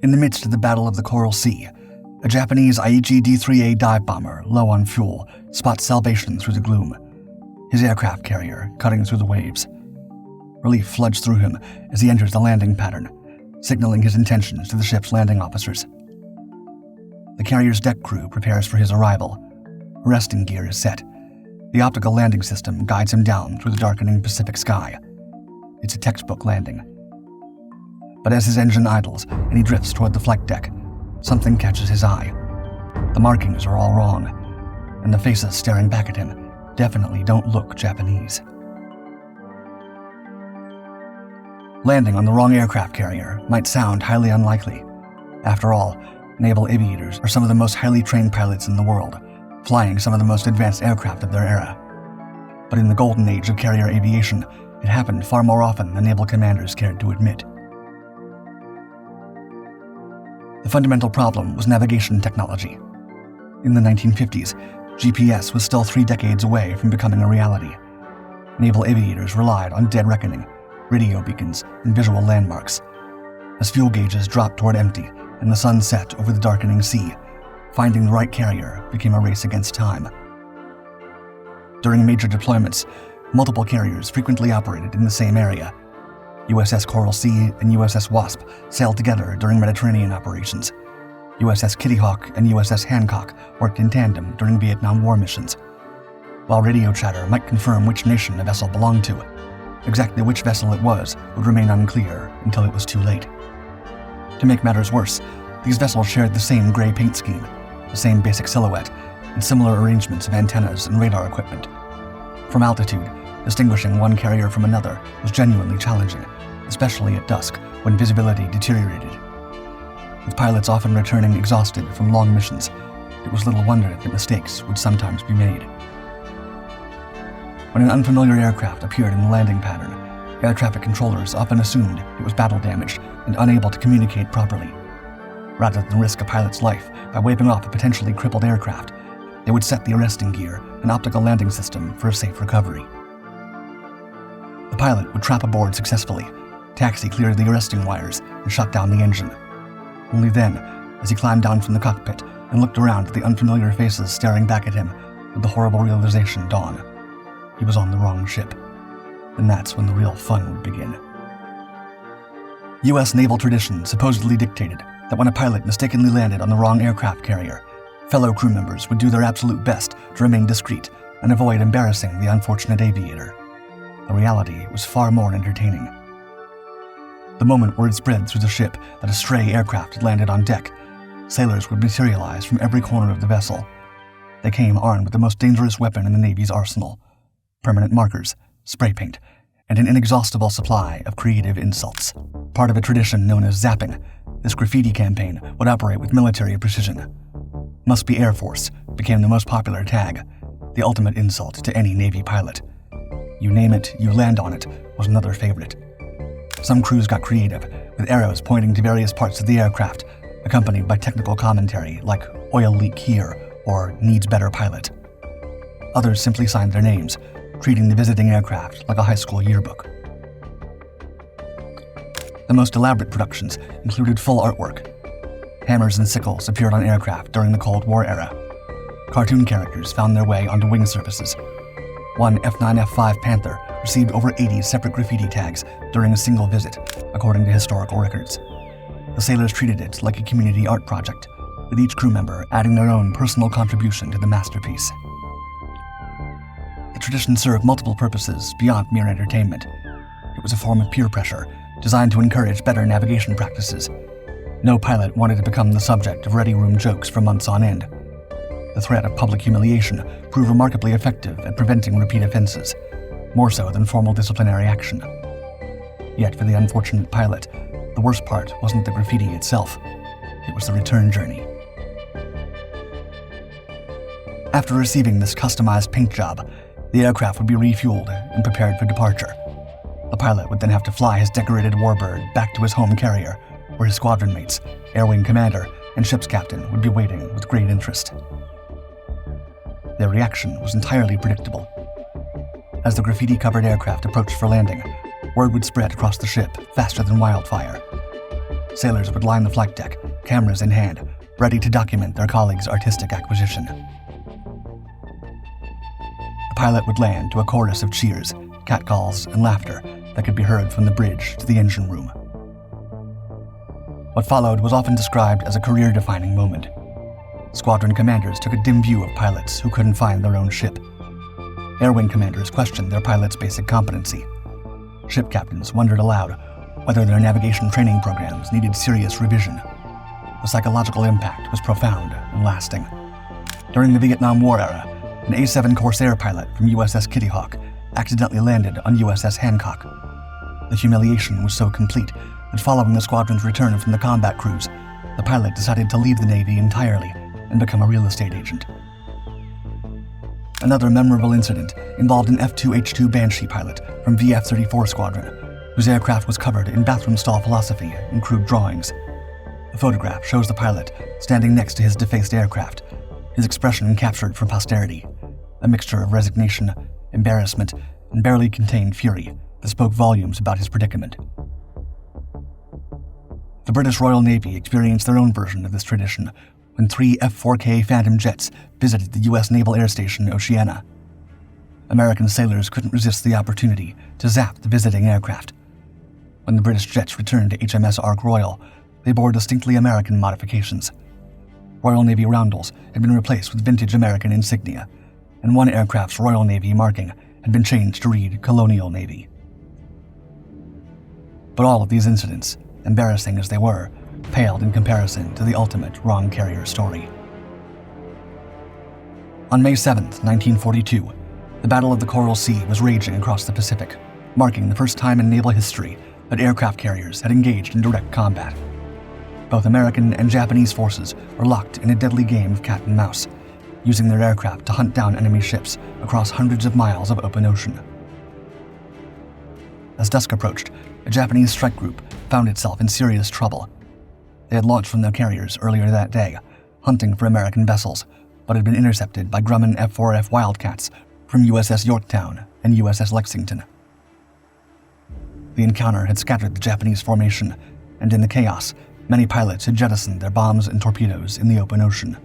In the midst of the Battle of the Coral Sea, a Japanese Aichi D3A dive bomber, low on fuel, spots salvation through the gloom, his aircraft carrier cutting through the waves. Relief floods through him as he enters the landing pattern, signaling his intentions to the ship's landing officers. The carrier's deck crew prepares for his arrival. Arresting gear is set. The optical landing system guides him down through the darkening Pacific sky. It's a textbook landing. But as his engine idles and he drifts toward the flight deck, something catches his eye. The markings are all wrong, and the faces staring back at him definitely don't look Japanese. Landing on the wrong aircraft carrier might sound highly unlikely. After all, naval aviators are some of the most highly trained pilots in the world, flying some of the most advanced aircraft of their era. But in the golden age of carrier aviation, it happened far more often than naval commanders cared to admit. The fundamental problem was navigation technology. In the 1950s, GPS was still 3 decades away from becoming a reality. Naval aviators relied on dead reckoning, radio beacons, and visual landmarks. As fuel gauges dropped toward empty and the sun set over the darkening sea, finding the right carrier became a race against time. During major deployments, multiple carriers frequently operated in the same area. USS Coral Sea and USS Wasp sailed together during Mediterranean operations. USS Kitty Hawk and USS Hancock worked in tandem during Vietnam War missions. While radio chatter might confirm which nation a vessel belonged to, exactly which vessel it was would remain unclear until it was too late. To make matters worse, these vessels shared the same gray paint scheme, the same basic silhouette, and similar arrangements of antennas and radar equipment. From altitude, distinguishing one carrier from another was genuinely challenging, especially at dusk when visibility deteriorated. With pilots often returning exhausted from long missions, it was little wonder that mistakes would sometimes be made. When an unfamiliar aircraft appeared in the landing pattern, air traffic controllers often assumed it was battle damaged and unable to communicate properly. Rather than risk a pilot's life by waving off a potentially crippled aircraft, they would set the arresting gear and optical landing system for a safe recovery. The pilot would trap aboard successfully, taxi clear the arresting wires, and shut down the engine. Only then, as he climbed down from the cockpit and looked around at the unfamiliar faces staring back at him, would the horrible realization dawn. He was on the wrong ship. And that's when the real fun would begin. U.S. naval tradition supposedly dictated that when a pilot mistakenly landed on the wrong aircraft carrier, fellow crew members would do their absolute best to remain discreet and avoid embarrassing the unfortunate aviator. The reality was far more entertaining. The moment word spread through the ship that a stray aircraft had landed on deck, sailors would materialize from every corner of the vessel. They came armed with the most dangerous weapon in the Navy's arsenal: permanent markers, spray paint, and an inexhaustible supply of creative insults. Part of a tradition known as zapping, this graffiti campaign would operate with military precision. "Must be Air Force" became the most popular tag, the ultimate insult to any Navy pilot. "You name it, you land on it" was another favorite. Some crews got creative, with arrows pointing to various parts of the aircraft, accompanied by technical commentary like "oil leak here" or "needs better pilot." Others simply signed their names, treating the visiting aircraft like a high school yearbook. The most elaborate productions included full artwork. Hammers and sickles appeared on aircraft during the Cold War era. Cartoon characters found their way onto wing surfaces. One F-9 F-5 Panther received over 80 separate graffiti tags during a single visit, according to historical records. The sailors treated it like a community art project, with each crew member adding their own personal contribution to the masterpiece. The tradition served multiple purposes beyond mere entertainment. It was a form of peer pressure, designed to encourage better navigation practices. No pilot wanted to become the subject of ready room jokes for months on end. The threat of public humiliation proved remarkably effective at preventing repeat offenses, more so than formal disciplinary action. Yet for the unfortunate pilot, the worst part wasn't the graffiti itself, it was the return journey. After receiving this customized paint job, the aircraft would be refueled and prepared for departure. The pilot would then have to fly his decorated warbird back to his home carrier, where his squadron mates, air wing commander, and ship's captain would be waiting with great interest. Their reaction was entirely predictable. As the graffiti-covered aircraft approached for landing, word would spread across the ship faster than wildfire. sailors would line the flight deck, cameras in hand, ready to document their colleagues' artistic acquisition. The pilot would land to a chorus of cheers, catcalls, and laughter that could be heard from the bridge to the engine room. What followed was often described as a career-defining moment. Squadron commanders took a dim view of pilots who couldn't find their own ship. Air wing commanders questioned their pilots' basic competency. Ship captains wondered aloud whether their navigation training programs needed serious revision. The psychological impact was profound and lasting. During the Vietnam War era, an A-7 Corsair pilot from USS Kitty Hawk accidentally landed on USS Hancock. The humiliation was so complete that following the squadron's return from the combat cruise, the pilot decided to leave the Navy entirely and become a real estate agent. Another memorable incident involved an F-2H-2 Banshee pilot from VF-34 Squadron, whose aircraft was covered in bathroom stall philosophy and crude drawings. The photograph shows the pilot standing next to his defaced aircraft, his expression captured for posterity, a mixture of resignation, embarrassment, and barely contained fury that spoke volumes about his predicament. The British Royal Navy experienced their own version of this tradition when 3 F-4K Phantom jets visited the U.S. Naval Air Station Oceana. American sailors couldn't resist the opportunity to zap the visiting aircraft. When the British jets returned to HMS Ark Royal, they bore distinctly American modifications. Royal Navy roundels had been replaced with vintage American insignia, and one aircraft's Royal Navy marking had been changed to read Colonial Navy. But all of these incidents, embarrassing as they were, paled in comparison to the ultimate wrong carrier story. On May 7, 1942, the Battle of the Coral Sea was raging across the Pacific, marking the first time in naval history that aircraft carriers had engaged in direct combat. Both American and Japanese forces were locked in a deadly game of cat and mouse, using their aircraft to hunt down enemy ships across hundreds of miles of open ocean. As dusk approached, a Japanese strike group found itself in serious trouble. They had launched from their carriers earlier that day, hunting for American vessels, but had been intercepted by Grumman F-4F Wildcats from USS Yorktown and USS Lexington. The encounter had scattered the Japanese formation, and in the chaos, many pilots had jettisoned their bombs and torpedoes in the open ocean.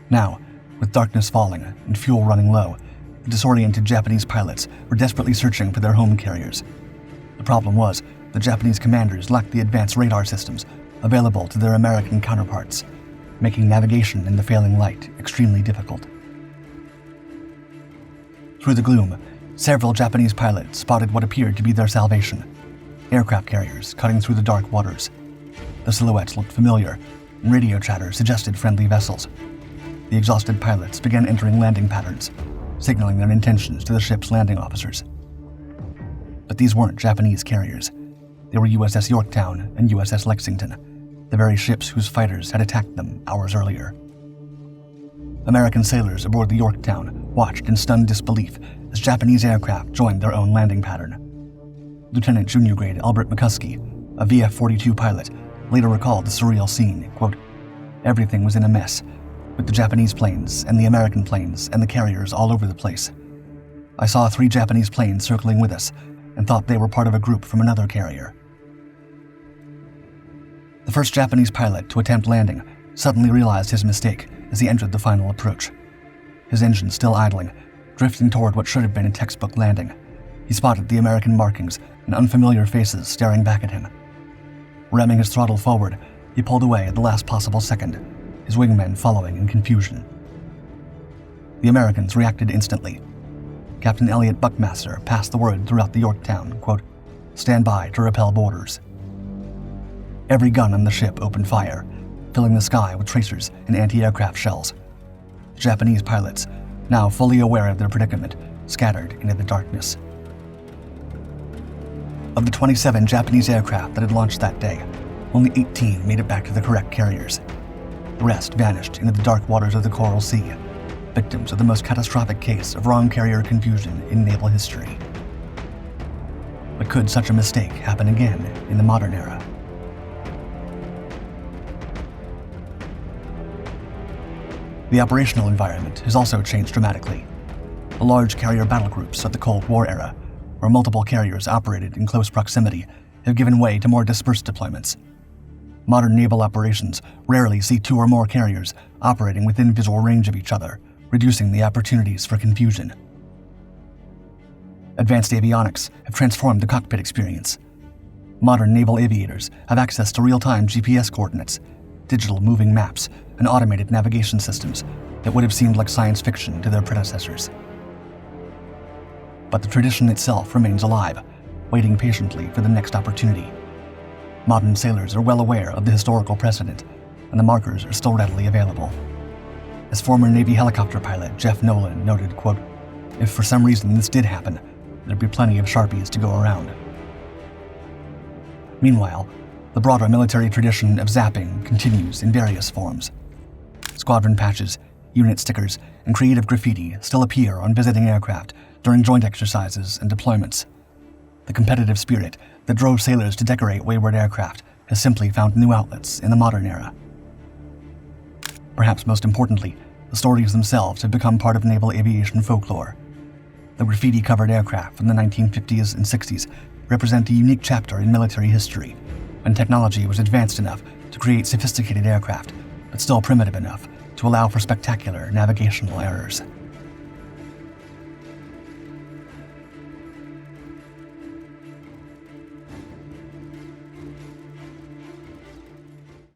Now, with darkness falling and fuel running low, the disoriented Japanese pilots were desperately searching for their home carriers. The problem was, the Japanese commanders lacked the advanced radar systems available to their American counterparts, making navigation in the failing light extremely difficult. Through the gloom, several Japanese pilots spotted what appeared to be their salvation: aircraft carriers cutting through the dark waters. The silhouettes looked familiar, and radio chatter suggested friendly vessels. The exhausted pilots began entering landing patterns, signaling their intentions to the ship's landing officers. But these weren't Japanese carriers. They were USS Yorktown and USS Lexington, the very ships whose fighters had attacked them hours earlier. American sailors aboard the Yorktown watched in stunned disbelief as Japanese aircraft joined their own landing pattern. Lieutenant Junior Grade Albert McCuskey, a VF-42 pilot, later recalled the surreal scene, quote, "Everything was in a mess, with the Japanese planes and the American planes and the carriers all over the place. I saw 3 Japanese planes circling with us and thought they were part of a group from another carrier." The first Japanese pilot to attempt landing suddenly realized his mistake as he entered the final approach. His engine still idling, drifting toward what should have been a textbook landing, he spotted the American markings and unfamiliar faces staring back at him. Ramming his throttle forward, he pulled away at the last possible second, his wingmen following in confusion. The Americans reacted instantly. Captain Elliot Buckmaster passed the word throughout the Yorktown, quote, "Stand by to repel boarders." Every gun on the ship opened fire, filling the sky with tracers and anti-aircraft shells. The Japanese pilots, now fully aware of their predicament, scattered into the darkness. Of the 27 Japanese aircraft that had launched that day, only 18 made it back to the correct carriers. The rest vanished into the dark waters of the Coral Sea, victims of the most catastrophic case of wrong carrier confusion in naval history. But could such a mistake happen again in the modern era? The operational environment has also changed dramatically. The large carrier battlegroups of the Cold War era, where multiple carriers operated in close proximity, have given way to more dispersed deployments. Modern naval operations rarely see two or more carriers operating within visual range of each other, reducing the opportunities for confusion. Advanced avionics have transformed the cockpit experience. Modern naval aviators have access to real-time GPS coordinates, digital moving maps, and automated navigation systems that would have seemed like science fiction to their predecessors. But the tradition itself remains alive, waiting patiently for the next opportunity. Modern sailors are well aware of the historical precedent, and the markers are still readily available. As former Navy helicopter pilot Jeff Nolan noted, quote, "If for some reason this did happen, there'd be plenty of Sharpies to go around." Meanwhile, the broader military tradition of zapping continues in various forms. Squadron patches, unit stickers, and creative graffiti still appear on visiting aircraft during joint exercises and deployments. The competitive spirit that drove sailors to decorate wayward aircraft has simply found new outlets in the modern era. Perhaps most importantly, the stories themselves have become part of naval aviation folklore. The graffiti-covered aircraft from the 1950s and 60s represent a unique chapter in military history, when technology was advanced enough to create sophisticated aircraft, but still primitive enough to allow for spectacular navigational errors.